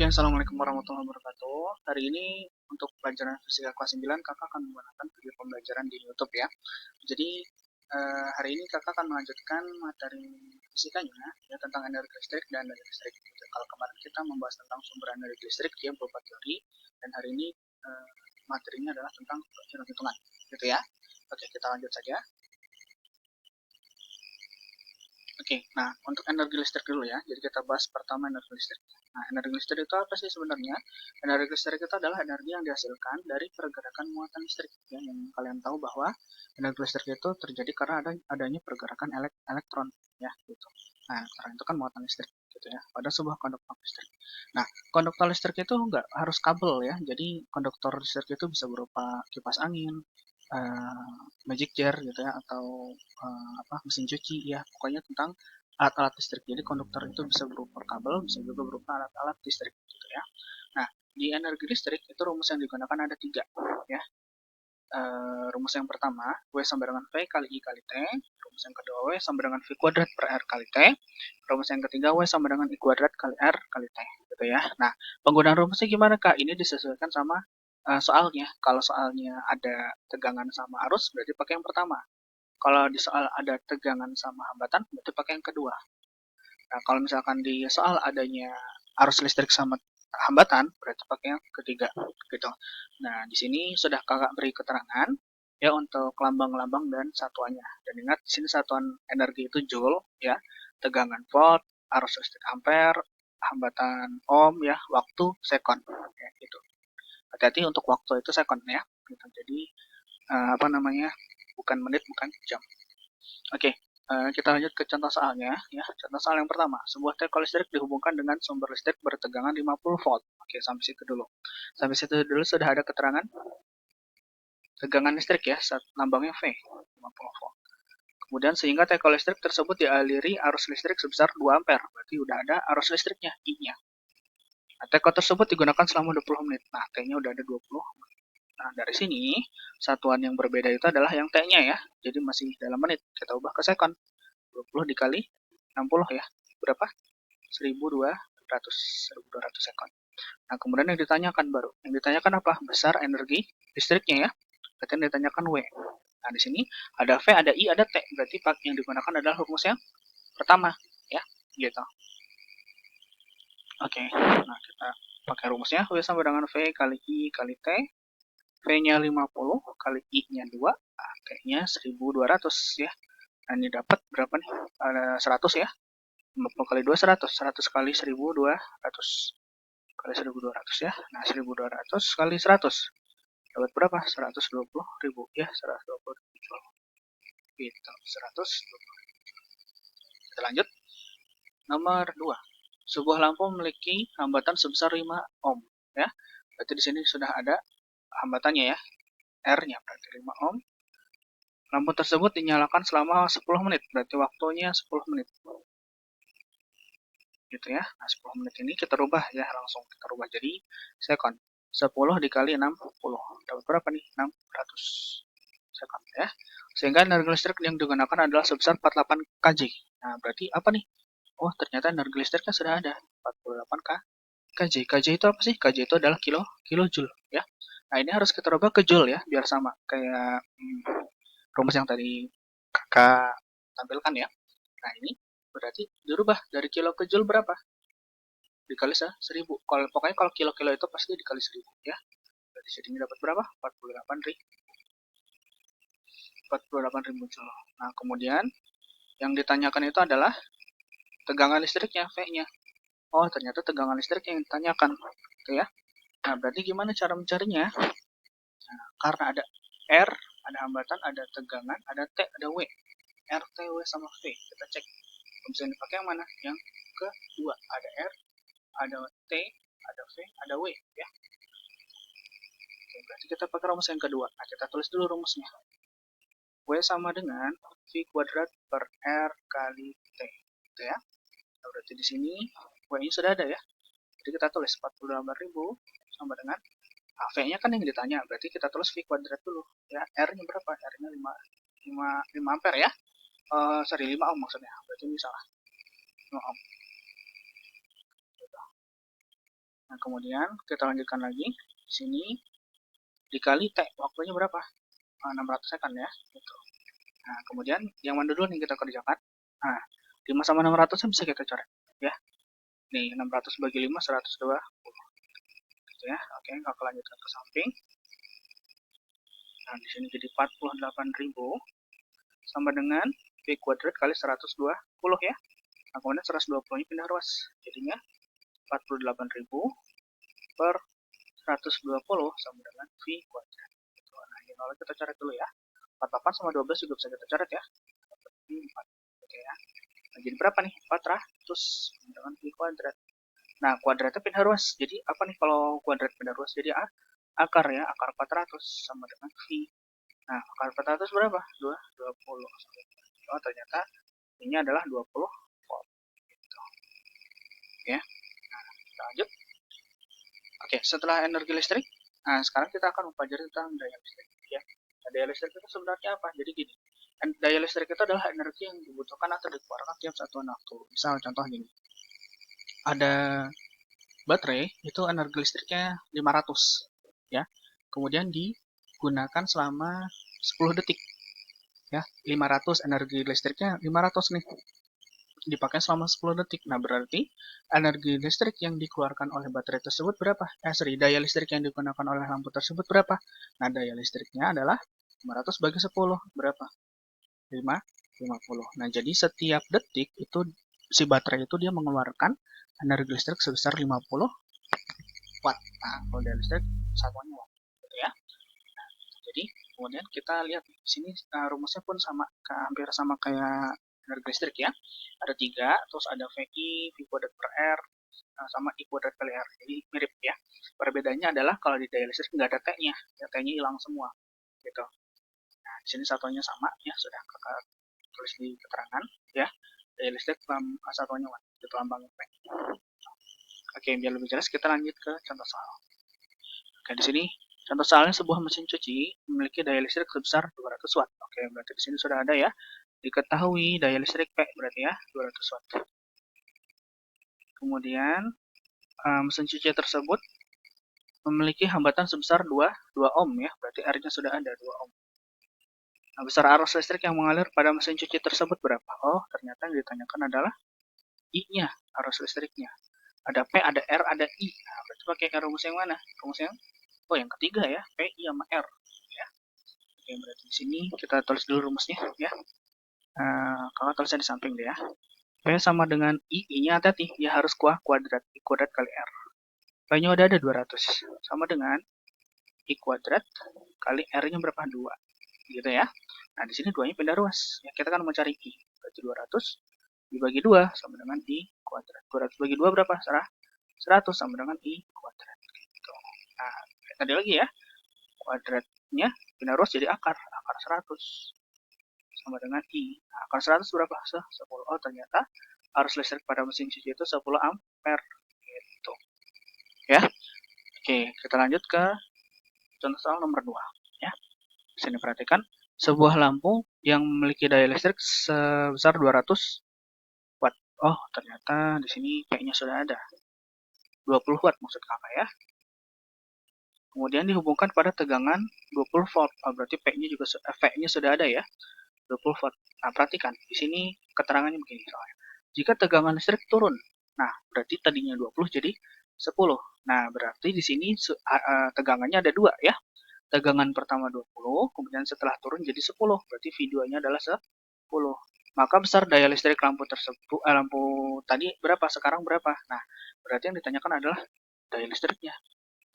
Oke, Assalamualaikum warahmatullahi wabarakatuh. Hari ini untuk pelajaran fisika kelas 9, kakak akan menggunakan video pembelajaran di YouTube ya. Jadi, hari ini kakak akan melanjutkan materi fisikanya ya, tentang energi listrik dan energi listrik. Gitu. Kalau kemarin kita membahas tentang sumber energi listrik, dia berupa teori, dan hari ini materinya adalah tentang hitung-hitungan. Gitu ya. Oke, kita lanjut saja. Oke, nah untuk energi listrik dulu ya. Jadi kita bahas pertama energi listrik. Nah, energi listrik itu apa sih sebenarnya? Energi listrik itu adalah energi yang dihasilkan dari pergerakan muatan listrik. Ya, yang kalian tahu bahwa energi listrik itu terjadi karena adanya pergerakan elektron, ya gitu. Nah, elektron itu kan muatan listrik, gitu ya. Pada sebuah konduktor listrik. Nah, konduktor listrik itu nggak harus kabel ya. Jadi konduktor listrik itu bisa berupa kipas angin, magic jar gitu ya, atau mesin cuci ya, pokoknya tentang alat-alat listrik. Jadi konduktor itu bisa berupa kabel, bisa juga berupa alat-alat listrik gitu ya. Nah, di energi listrik itu rumus yang digunakan ada tiga ya. Rumus yang pertama, W sama dengan V kali I kali T. Rumus yang kedua, W sama dengan V kuadrat per R kali T. Rumus yang ketiga, W sama dengan I kuadrat kali R kali T. Gitu ya. Nah, penggunaan rumusnya gimana, Kak? Ini disesuaikan sama soalnya. Kalau soalnya ada tegangan sama arus, berarti pakai yang pertama. Kalau di soal ada tegangan sama hambatan, berarti pakai yang kedua. Nah, kalau misalkan di soal adanya arus listrik sama hambatan, berarti pakai yang ketiga, gitu. Nah, di sini sudah kakak beri keterangan ya untuk lambang-lambang dan satuannya. Dan ingat, di sini satuan energi itu joule, ya, tegangan volt, arus listrik ampere, hambatan ohm, ya, waktu sekon, ya, gitu. Hati-hati untuk waktu itu sekon, ya, gitu. Jadi bukan menit, bukan jam. Oke, kita lanjut ke contoh soalnya ya. Contoh soal yang pertama, sebuah teko listrik dihubungkan dengan sumber listrik bertegangan 50 volt. Oke, sampai situ dulu. Sampai situ dulu sudah ada keterangan tegangan listrik ya, lambangnya V, 50 volt. Kemudian sehingga teko listrik tersebut dialiri arus listrik sebesar 2 ampere. Berarti udah ada arus listriknya, I-nya. Nah, teko tersebut digunakan selama 20 menit. Nah, T-nya udah ada 20. Nah, dari sini, satuan yang berbeda itu adalah yang T-nya ya. Jadi masih dalam menit. Kita ubah ke sekon. 20 dikali 60 ya. Berapa? 1200 sekon. Nah, kemudian yang ditanyakan baru. Yang ditanyakan apa? Besar energi listriknya ya. Berarti yang ditanyakan W. Nah, di sini ada V, ada I, ada T. Berarti yang digunakan adalah rumus yang pertama ya. Gitu. Oke. Nah, kita pakai rumusnya. W sama dengan V kali I kali T. V-nya 50 kali I-nya 2, T-nya 1200 ya. Nah, ini dapat berapa nih? Ada 100 ya. 50 kali 2, 100. 100 kali 1200 kali 1200 ya. Nah, 1200 kali 100. Dapat berapa? 120.000 ya. 120.000. Gitu. 120. Kita lanjut. Nomor 2. Sebuah lampu memiliki hambatan sebesar 5 ohm ya. Berarti di sini sudah ada hambatannya ya. R-nya berarti 5 ohm. Lampu tersebut dinyalakan selama 10 menit, berarti waktunya 10 menit. Gitu ya. Nah, 10 menit ini kita rubah ya, langsung kita rubah jadi sekon. 10 dikali 60. Dapat berapa nih? 600 sekon ya. Sehingga energi listrik yang digunakan adalah sebesar 48 kJ. Nah, berarti apa nih? Oh, ternyata energi listriknya sudah ada, 48 kJ. kJ itu apa sih? kJ itu adalah kilojoule ya. Nah, ini harus kita rubah ke joule ya, biar sama kayak rumus yang tadi kakak tampilkan ya. Nah, ini berarti dirubah dari kilo ke joule berapa? Dikali 1000. Pokoknya kalau kilo-kilo itu pasti dikali 1000 ya. Berarti sini dapat berapa? 48.000 joule. Nah, kemudian yang ditanyakan itu adalah tegangan listriknya, V-nya. Oh, ternyata tegangan listrik yang ditanyakan. Gitu ya. Nah, berarti gimana cara mencarinya? Nah, karena ada R, ada hambatan, ada tegangan, ada T, ada W. R, T, W sama V. Kita cek. Bisa dipakai yang mana? Yang kedua. Ada R, ada T, ada V, ada W ya. Oke, berarti kita pakai rumus yang kedua. Nah, kita tulis dulu rumusnya. W sama dengan V kuadrat per R kali T. Gitu ya. Nah, berarti di sini W-nya sudah ada ya. Jadi kita tulis 48.000 sama dengan V-nya kan yang ditanya. Berarti kita tulis V kuadrat dulu. Ya, R-nya berapa? R-nya 5 ampere ya. 5 ohm maksudnya. Berarti ini salah. 5 ohm. Nah, kemudian kita lanjutkan lagi. Di sini dikali T, waktunya berapa? 600 second ya. Gitu. Nah, kemudian yang mana dulu nih kita kerjakan? Nah, 5 sama 600 bisa kita coret. Ya. Nih, 600 bagi 5, 120. Gitu ya. Oke, kita lanjutkan ke samping. Nah, di sini jadi 48.000 sama dengan V kuadrat kali 120 ya. Nah, kemudian 120-nya pindah ruas. Jadinya 48.000 per 120 sama dengan V kuadrat. Nah, ini kalau kita coret dulu ya. 48 sama 12 juga bisa kita coret ya. 4. Oke ya. Nah, jadi berapa nih? 400 dengan V kuadrat. Nah, kuadratnya pindah ruas. Jadi apa nih kalau kuadrat pindah ruas? Jadi akar ya, akar 400 sama dengan V. Nah, akar 400 berapa? 20. Oh, ternyata ini adalah 20 volt. Gitu. Ya. Nah, kita lanjut. Oke, setelah energi listrik, nah sekarang kita akan mempelajari tentang daya listrik. Ya. Nah, daya listrik itu sebenarnya apa? Jadi gini, daya listrik itu adalah energi yang dibutuhkan atau dikeluarkan tiap satuan waktu. Misal contoh gini, ada baterai itu energi listriknya 500 ya. Kemudian digunakan selama 10 detik. Ya, 500 energi listriknya 500 nih. Dipakai selama 10 detik. Nah, berarti energi listrik yang dikeluarkan oleh baterai tersebut berapa? Daya listrik yang digunakan oleh lampu tersebut berapa? Nah, daya listriknya adalah 500 bagi 10. Berapa? 50. Nah, jadi setiap detik itu si baterai itu dia mengeluarkan energi listrik sebesar 50 watt. Nah, kalau daya listrik satuannya watt, gitu ya. Nah, jadi kemudian kita lihat di sini rumusnya pun sama, hampir sama kayak energi listrik ya. Ada 3, terus ada VI, V kuadrat per R, sama I kuadrat kali R. Jadi mirip ya. Perbedaannya adalah kalau di daya listrik nggak ada T-nya, ya, T-nya hilang semua, gitu. Nah, di sini satuannya sama ya, sudah kakak tulis di keterangan ya. Daya listrik satuannya watt, itu lambangnya P. Oke, biar lebih jelas kita lanjut ke contoh soal. Oke, di sini contoh soalnya sebuah mesin cuci memiliki daya listrik sebesar 200 watt. Oke, berarti di sini sudah ada ya. Diketahui daya listrik P berarti ya 200 watt. Kemudian mesin cuci tersebut memiliki hambatan sebesar 2 ohm ya. Berarti R-nya sudah ada 2 ohm. Nah, besar arus listrik yang mengalir pada mesin cuci tersebut berapa? Oh, ternyata yang ditanyakan adalah I-nya, arus listriknya. Ada P, ada R, ada I. Nah, berarti pakai rumus yang mana? Rumus yang yang ketiga ya, P, I sama R. Ya. Oke, berarti di sini kita tulis dulu rumusnya ya. Kalau tulisnya di samping deh ya. P sama dengan I, I-nya hati-hati, ya harus kuadrat, I kuadrat kali R. P-nya udah ada 200, sama dengan I kuadrat kali R-nya berapa? 2. Gitu ya. Nah, di sini 2-nya pindah ruas. Ya, kita kan mau cari I. Berarti 200 dibagi 2 sama dengan I kuadrat. 200 bagi 2 berapa? 100 sama dengan I kuadrat. Gitu. Nah, tadi lagi ya. Kuadratnya pindah ruas jadi akar 100 sama dengan I. Nah, akar 100 berapa? 10. Oh, ternyata arus listrik pada mesin cuci itu 10 ampere. Gitu. Ya. Oke, kita lanjut ke contoh soal nomor 2. Ya. Di sini perhatikan. Sebuah lampu yang memiliki daya listrik sebesar 200 watt. Oh, ternyata di sini P-nya sudah ada. 20 watt maksud kakak ya. Kemudian dihubungkan pada tegangan 20 volt. Oh, berarti P-nya juga V-nya sudah ada ya. 20 volt. Nah, perhatikan. Di sini keterangannya begini soalnya. Jika tegangan listrik turun. Nah, berarti tadinya 20 jadi 10. Nah, berarti di sini tegangannya ada 2 ya. Tegangan pertama 20, kemudian setelah turun jadi 10. Berarti V2-nya adalah 10. Maka besar daya listrik lampu tersebut, lampu tadi berapa, sekarang berapa? Nah, berarti yang ditanyakan adalah daya listriknya.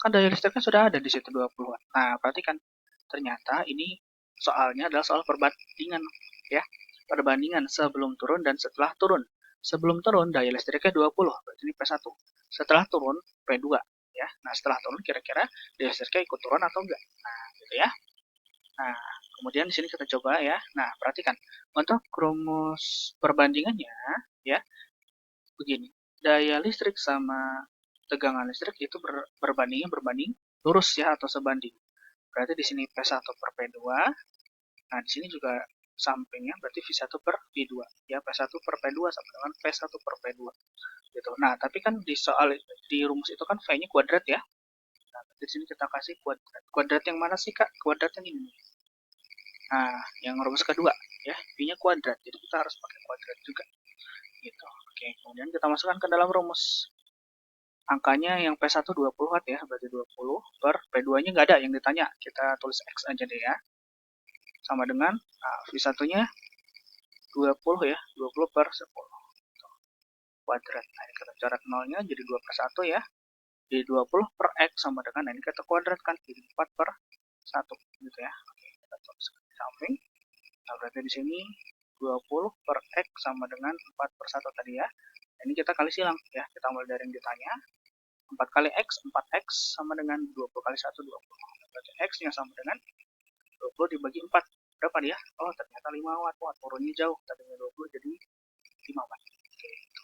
Kan daya listriknya sudah ada di situ 20 watt. Nah, perhatikan. Ternyata ini soalnya adalah soal perbandingan ya. Perbandingan sebelum turun dan setelah turun. Sebelum turun daya listriknya 20, berarti ini P1. Setelah turun P2 ya. Nah, setelah turun kira-kira daya listriknya ikut turun atau enggak? Nah, gitu ya. Nah, kemudian di sini kita coba ya. Nah, perhatikan. Untuk rumus perbandingannya ya, begini. Daya listrik sama tegangan listrik itu berbanding lurus ya atau sebanding. Berarti di sini P1 per P2. Nah, di sini juga sampingnya berarti V1 per V2. Ya, P1 per P2 sama dengan P1 per P2. Gitu. Nah, tapi kan di rumus itu kan V-nya kuadrat ya. Nah, di sini kita kasih kuadrat. Kuadrat yang mana sih, Kak? Kuadrat yang ini. Nah, yang rumus kedua ya, V-nya kuadrat. Jadi kita harus pakai kuadrat juga. Gitu. Oke, kemudian kita masukkan ke dalam rumus. Angkanya yang P1 20 Watt ya, berarti 20 per P2-nya nggak ada yang ditanya. Kita tulis X aja deh ya. Sama dengan V1-nya 20 ya, 20 per 10 kuadrat. Nah, ini kita coret nolnya jadi 2 per 1 ya. Jadi 20 per X sama dengan, nah ini kita kuadratkan, jadi 4 per 1 gitu ya. Oke, kita tulis di samping. Nah, berarti di sini 20 per X sama dengan 4 per 1 tadi ya. Nah, ini kita kali silang ya, kita mulai dari yang ditanya. 4 kali X, 4X sama dengan 20 kali 1, 20. Berarti X-nya sama dengan 20 dibagi 4. Berapa dia? Oh, ternyata 5 Watt. Wah, turunnya jauh. Tadinya 20 jadi 5 Watt. Oke, itu.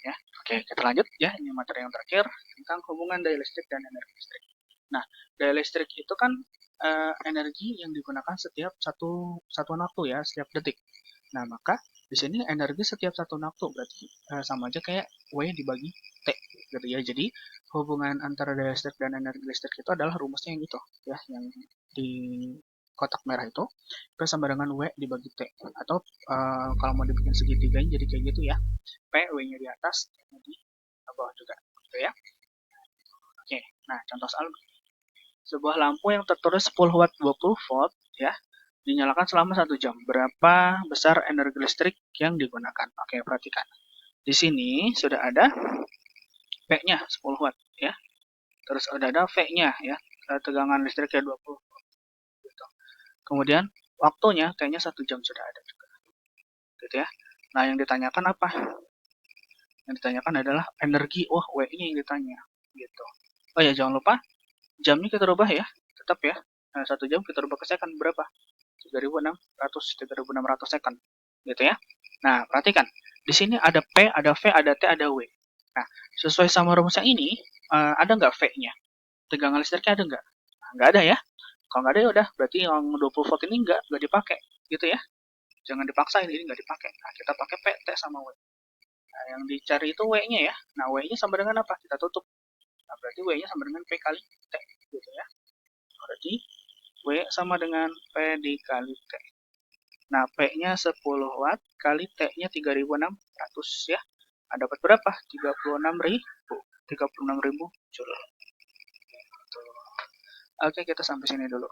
Ya, oke, kita lanjut ya. Ini materi yang terakhir tentang hubungan daya listrik dan energi listrik. Nah, daya listrik itu kan energi yang digunakan setiap satuan waktu ya, setiap detik. Nah, maka di sini energi setiap satuan waktu berarti sama aja kayak W dibagi T gitu ya. Jadi hubungan antara daya listrik dan energi listrik itu adalah rumusnya yang itu ya, yang di kotak merah itu P sama dengan W dibagi T, atau kalau mau dibikin segitiganya jadi kayak gitu ya, P W-nya di atas, T-nya di bawah juga gitu ya. Oke, nah contoh soal sebuah lampu yang tertulis 10 watt 20 volt ya dinyalakan selama 1 jam. Berapa besar energi listrik yang digunakan? Oke, perhatikan. Di sini sudah ada P-nya 10 watt ya. Terus ada V-nya ya, tegangan listriknya 20 volt gitu. Kemudian waktunya T-nya 1 jam sudah ada juga. Gitu ya. Nah, yang ditanyakan apa? Yang ditanyakan adalah energi. Wah, W-nya yang ditanya gitu. Oh ya, jangan lupa jamnya kita rubah ya. Tetap ya. Nah, 1 jam kita rubah ke second berapa? 3.600 second gitu ya. Nah, perhatikan. Di sini ada P, ada V, ada T, ada W. Nah, sesuai sama rumusnya ini, ada nggak V-nya? Tegangan listriknya ada nggak? Nah, nggak ada ya. Kalau nggak ada ya udah, berarti yang 20 volt ini nggak dipakai gitu ya. Jangan dipaksain, ini nggak dipakai. Nah, kita pakai P, T, sama W. Nah, yang dicari itu W-nya ya. Nah, W-nya sama dengan apa? Kita tutup. Nah, berarti W-nya sama dengan P kali T gitu ya. Berarti W sama dengan P dikali T. Nah, P-nya 10 watt kali T-nya 3.600 ya. Nah, dapat berapa? 36.000 Joule. Oke, kita sampai sini dulu.